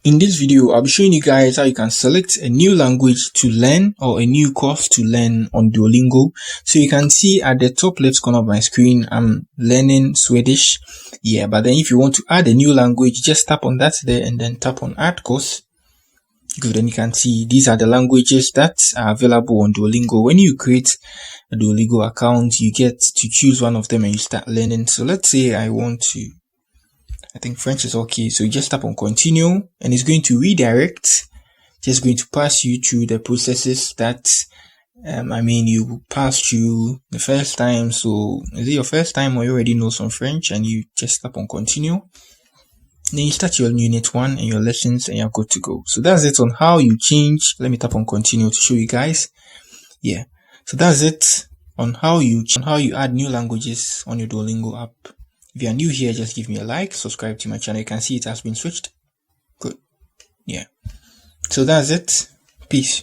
In this video, I'll be showing you guys how you can select a new language to learn or a new course to learn on Duolingo. So you can see at the top left corner of my screen, I'm learning Swedish. Yeah, but then if you want to add a new language, just tap on that there and then tap on add course. Good, then you can see these are the languages that are available on Duolingo. When you create a Duolingo account, you get to choose one of them and you start learning. So let's say I think French is okay. So you just tap on continue and it's going to redirect. Just going to pass you through the processes that, you passed through the first time. So is it your first time or you already know some French and you just tap on continue? Then you start your unit 1 and your lessons and you're good to go. So that's it on how you change. Let me tap on continue to show you guys. Yeah. So that's it on how you add new languages on your Duolingo app. If you are new here, just give me a like, subscribe to my channel. You can see it has been switched. Good. Yeah. So that's it. Peace.